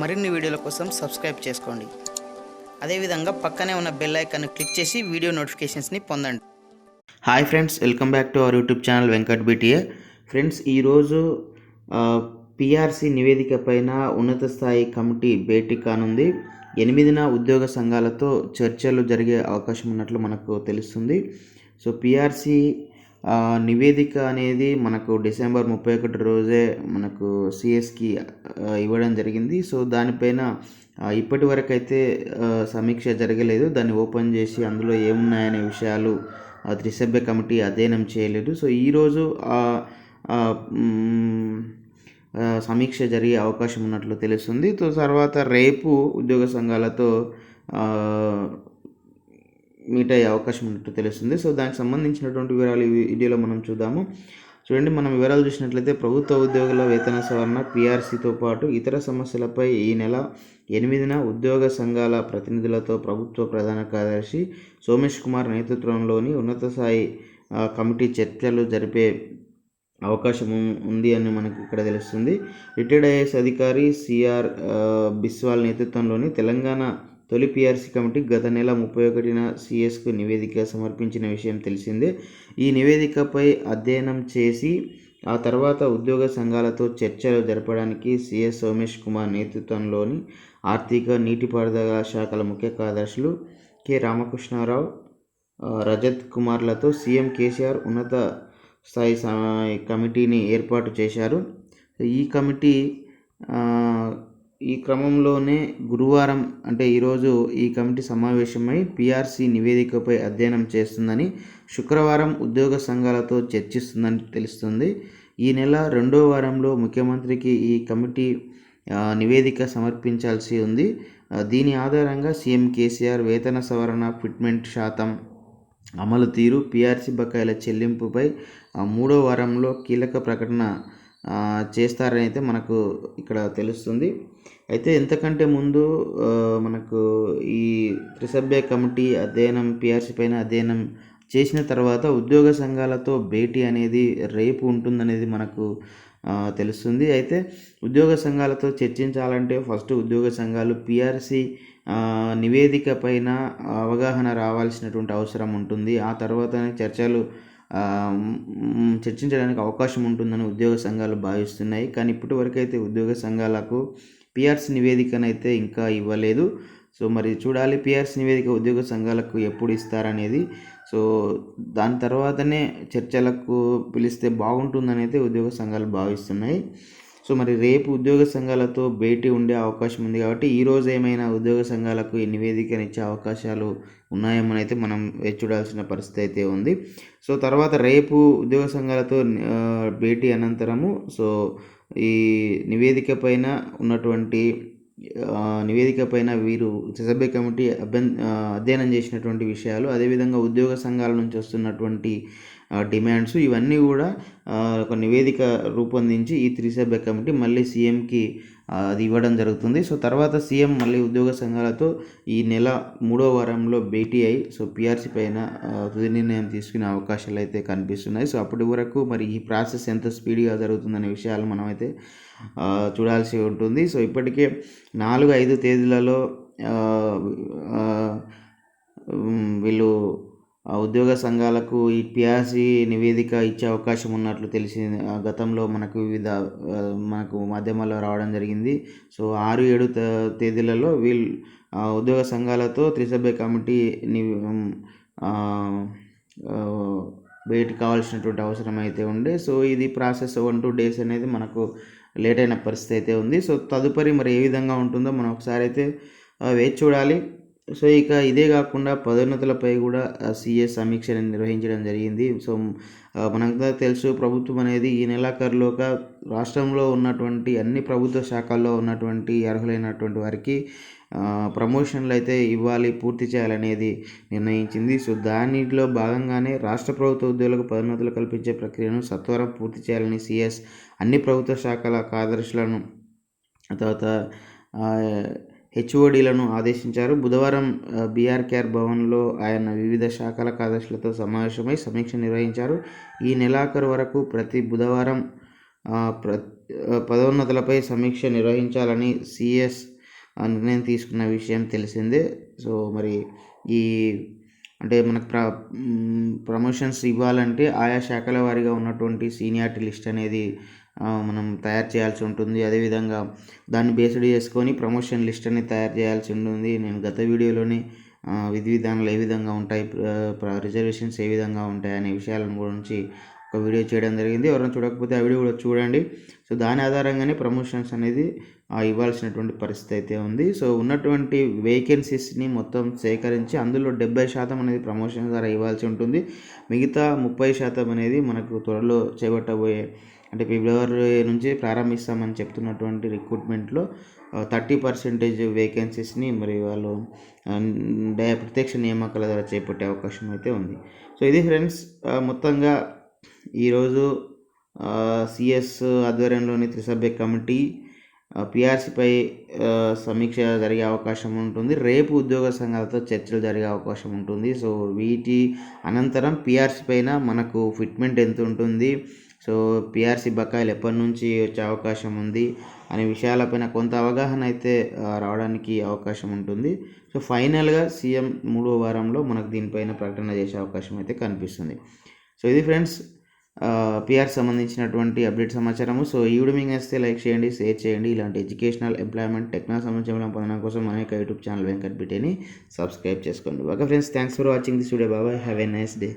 మరిన్ని వీడియోల కోసం సబ్స్క్రైబ్ చేసుకోండి. అదేవిధంగా పక్కనే ఉన్న బెల్ ఐకాన్ క్లిక్ చేసి వీడియో నోటిఫికేషన్స్ని పొందండి. Hi friends, welcome back to our YouTube channel Venkat BTA. Friends, ఈరోజు పిఆర్సి నివేదిక పైన ఉన్నత స్థాయి కమిటీ భేటీ కానుంది. 8న ఉద్యోగ సంఘాలతో చర్చలు జరిగే అవకాశం ఉన్నట్లు మనకు తెలుస్తుంది. సో పిఆర్సి నివేదిక అనేది మనకు డిసెంబర్ 31 రోజే మనకు సిఎస్కి ఇవ్వడం జరిగింది. సో దానిపైన ఇప్పటి వరకు అయితే సమీక్ష జరగలేదు. దాన్ని ఓపెన్ చేసి అందులో ఏమున్నాయనే విషయాలు త్రిసభ్య కమిటీ అధ్యయనం చేయలేదు. సో ఈరోజు సమీక్ష జరిగే అవకాశం ఉన్నట్లు తెలుస్తుంది. తర్వాత రేపు ఉద్యోగ సంఘాలతో మీట్ అయ్యే అవకాశం ఉన్నట్టు తెలుస్తుంది. సో దానికి సంబంధించినటువంటి వివరాలు ఈ వీడియోలో మనం చూద్దాము. చూడండి, మనం వివరాలు చూసినట్లయితే ప్రభుత్వ ఉద్యోగుల వేతన సవరణ, పిఆర్సీతో పాటు ఇతర సమస్యలపై ఈ నెల 8న ఉద్యోగ సంఘాల ప్రతినిధులతో ప్రభుత్వ ప్రధాన కార్యదర్శి సోమేష్ కుమార్ నేతృత్వంలోని ఉన్నత స్థాయి కమిటీ చర్చలు జరిపే అవకాశం ఉంది అని మనకు ఇక్కడ తెలుస్తుంది. రిటైర్డ్ ఐఏఎస్ అధికారి సిఆర్ బిస్వాల్ నేతృత్వంలోని తెలంగాణ తొలి పిఆర్సీ కమిటీ గత నెల 31న సిఎస్కు నివేదిక సమర్పించిన విషయం తెలిసిందే. ఈ నివేదికపై అధ్యయనం చేసి ఆ తర్వాత ఉద్యోగ సంఘాలతో చర్చలు జరపడానికి సిఎస్ సోమేష్ కుమార్ నేతృత్వంలోని ఆర్థిక, నీటిపారుదల శాఖల ముఖ్య కార్యదర్శులు కె రామకృష్ణారావు, రజత్ కుమార్లతో సీఎం కేసీఆర్ ఉన్నత స్థాయి కమిటీని ఏర్పాటు చేశారు. ఈ క్రమంలోనే గురువారం అంటే ఈరోజు ఈ కమిటీ సమావేశమై పిఆర్సీ నివేదికపై అధ్యయనం చేస్తుందని, శుక్రవారం ఉద్యోగ సంఘాలతో చర్చిస్తుందని తెలుస్తుంది. ఈ నెల 2వ వారంలో ముఖ్యమంత్రికి ఈ కమిటీ నివేదిక సమర్పించాల్సి ఉంది. దీని ఆధారంగా సీఎం కేసీఆర్ వేతన సవరణ, ఫిట్మెంట్ శాతం అమలు తీరు, పిఆర్సీ బకాయిల చెల్లింపుపై 3వ వారంలో కీలక ప్రకటన చేస్తారని అయితే మనకు ఇక్కడ తెలుస్తుంది. అయితే ఎంతకంటే ముందు మనకు ఈ త్రిసభ్య కమిటీ అధ్యయనం పిఆర్సీ పైన అధ్యయనం చేసిన తర్వాత ఉద్యోగ సంఘాలతో భేటీ అనేది రేపు ఉంటుందనేది మనకు తెలుస్తుంది. అయితే ఉద్యోగ సంఘాలతో చర్చించాలంటే ఫస్ట్ ఉద్యోగ సంఘాలు పిఆర్సీ నివేదిక పైన అవగాహన రావాల్సినటువంటి అవసరం ఉంటుంది. ఆ తర్వాతనే చర్చించడానికి అవకాశం ఉంటుందని ఉద్యోగ సంఘాలు భావిస్తున్నాయి. కానీ ఇప్పటి వరకు అయితే ఉద్యోగ సంఘాలకు పిఆర్సీ నివేదికనైతే ఇంకా ఇవ్వలేదు. సో మరి చూడాలి పిఆర్సీ నివేదిక ఉద్యోగ సంఘాలకు ఎప్పుడు ఇస్తారనేది. సో దాని తర్వాతనే చర్చలకు పిలిస్తే బాగుంటుందని అయితే ఉద్యోగ సంఘాలు భావిస్తున్నాయి. సో మరి రేపు ఉద్యోగ సంఘాలతో భేటీ ఉండే అవకాశం ఉంది కాబట్టి ఈరోజు ఏమైనా ఉద్యోగ సంఘాలకు ఈ నివేదికనిచ్చే అవకాశాలు ఉన్నాయేమని అయితే మనం చూడాల్సిన పరిస్థితి అయితే ఉంది. సో తర్వాత రేపు ఉద్యోగ సంఘాలతో భేటీ అనంతరము సో ఈ నివేదిక పైన వీరు త్రిసభ్య కమిటీ అధ్యయనం చేసినటువంటి విషయాలు, అదేవిధంగా ఉద్యోగ సంఘాల నుంచి వస్తున్నటువంటి డిమాండ్స్ ఇవన్నీ కూడా ఒక నివేదిక రూపొందించి ఈ త్రిసభ్య కమిటీ మళ్ళీ సీఎంకి అది ఇవ్వడం జరుగుతుంది. సో తర్వాత సీఎం మళ్ళీ ఉద్యోగ సంఘాలతో ఈ నెల 3వ వారంలో భేటీ అయ్యి సో పిఆర్సీ పైన తుది నిర్ణయం తీసుకునే అవకాశాలు అయితే కనిపిస్తున్నాయి. సో అప్పటి వరకు మరి ఈ ప్రాసెస్ ఎంత స్పీడ్గా జరుగుతుందనే విషయాలు మనమైతే చూడాల్సి ఉంటుంది. సో ఇప్పటికే 4-5 తేదీలలో వీళ్ళు ఉద్యోగ సంఘాలకు ఈ పిఆర్సీ నివేదిక ఇచ్చే అవకాశం ఉన్నట్లు తెలిసింది. గతంలో మనకు మాధ్యమాల్లో రావడం జరిగింది. సో 6-7 తేదీలలో వీళ్ళు ఉద్యోగ సంఘాలతో త్రిసభ్య కమిటీ భేటీ కావాల్సినటువంటి అవసరం అయితే ఉండే. సో ఇది ప్రాసెస్ 1-2 డేస్ అనేది మనకు లేట్ అయిన పరిస్థితి అయితే ఉంది. సో తదుపరి మరి ఏ విధంగా ఉంటుందో మనం ఒకసారి అయితే వేచి చూడాలి. సో ఇక ఇదే కాకుండా పదోన్నతులపై కూడా సిఎస్ సమీక్ష నిర్వహించడం జరిగింది. సో మనకు తెలుసు, ప్రభుత్వం అనేది ఈ నెలాఖరులోగా రాష్ట్రంలో ఉన్నటువంటి అన్ని ప్రభుత్వ శాఖల్లో ఉన్నటువంటి అర్హులైనటువంటి వారికి ప్రమోషన్లు అయితే ఇవ్వాలి, పూర్తి చేయాలనేది నిర్ణయించింది. సో దానిలో భాగంగానే రాష్ట్ర ప్రభుత్వ ఉద్యోగులకు పదోన్నతులు కల్పించే ప్రక్రియను సత్వరం పూర్తి చేయాలని సిఎస్ అన్ని ప్రభుత్వ శాఖల కార్యదర్శులను తర్వాత హెచ్ఓడీలను ఆదేశించారు. బుధవారం బీఆర్కేఆర్ భవన్లో ఆయన వివిధ శాఖల కార్యదర్శులతో సమావేశమై సమీక్ష నిర్వహించారు. ఈ నెలాఖరు వరకు ప్రతి బుధవారం పదోన్నతులపై సమీక్ష నిర్వహించాలని సిఎస్ నిర్ణయం తీసుకున్న విషయం తెలిసిందే. సో మరి ఈ అంటే మనకు ప్రమోషన్స్ ఇవ్వాలంటే ఆయా శాఖల వారీగా ఉన్నటువంటి సీనియారిటీ లిస్ట్ అనేది మనం తయారు చేయాల్సి ఉంటుంది. అదేవిధంగా దాన్ని బేస్డ్ చేసుకొని ప్రమోషన్ లిస్ట్ అనేది తయారు చేయాల్సి ఉంటుంది. నేను గత వీడియోలోనే విధి విధానాలు ఏ విధంగా ఉంటాయి, రిజర్వేషన్స్ ఏ విధంగా ఉంటాయి అనే విషయాల గురించి ఒక వీడియో చేయడం జరిగింది. ఎవరైనా చూడకపోతే ఆ వీడియో కూడా చూడండి. సో దాని ఆధారంగానే ప్రమోషన్స్ అనేది ఇవ్వాల్సినటువంటి పరిస్థితి అయితే ఉంది. సో ఉన్నటువంటి వేకెన్సీస్ని మొత్తం సేకరించి అందులో 70% అనేది ప్రమోషన్ ద్వారా ఇవ్వాల్సి ఉంటుంది. మిగతా 30% అనేది మనకు త్వరలో చేపట్టబోయే అంటే ఫిబ్రవరి నుంచి ప్రారంభిస్తామని చెప్తున్నటువంటి రిక్రూట్మెంట్లో 30% వేకెన్సీస్ని మరి వాళ్ళు ప్రత్యక్ష నియామకాల ద్వారా చేపట్టే అవకాశం అయితే ఉంది. సో ఇది ఫ్రెండ్స్, మొత్తంగా ఈరోజు సిఎస్ ఆధ్వర్యంలోని త్రిసభ్య కమిటీ పిఆర్సీపై సమీక్ష జరిగే అవకాశం ఉంటుంది. రేపు ఉద్యోగ సంఘాలతో చర్చలు జరిగే అవకాశం ఉంటుంది. సో వీటి అనంతరం పిఆర్సీ పైన మనకు ఫిట్మెంట్ ఎంత ఉంటుంది, సో పిఆర్సీ బకాయిలు ఎప్పటి నుంచి వచ్చే అవకాశం ఉంది అనే విషయాలపైన కొంత అవగాహన అయితే రావడానికి అవకాశం ఉంటుంది. సో ఫైనల్గా సీఎం 3వ వారంలో మనకు దీనిపైన ప్రకటన చేసే అవకాశం అయితే కనిపిస్తుంది. సో ఇది ఫ్రెండ్స్ పిఆర్ సంబంధించినటువంటి అప్డేట్ సమాచారము. సో ఈ వీడియో మీకు నచ్చితే లైక్ చేయండి, షేర్ చేయండి. ఇలాంటి ఎడ్యుకేషనల్, ఎంప్లాయ్మెంట్, టెక్నాలజీ సంబంధించిన పొందడం కోసం అనేక యూట్యూబ్ ఛానల్ వెంకట్బిటాని సబ్స్క్రైబ్ చేసుకోండి. Okay friends, thanks for watching this video. Bye, have a nice day.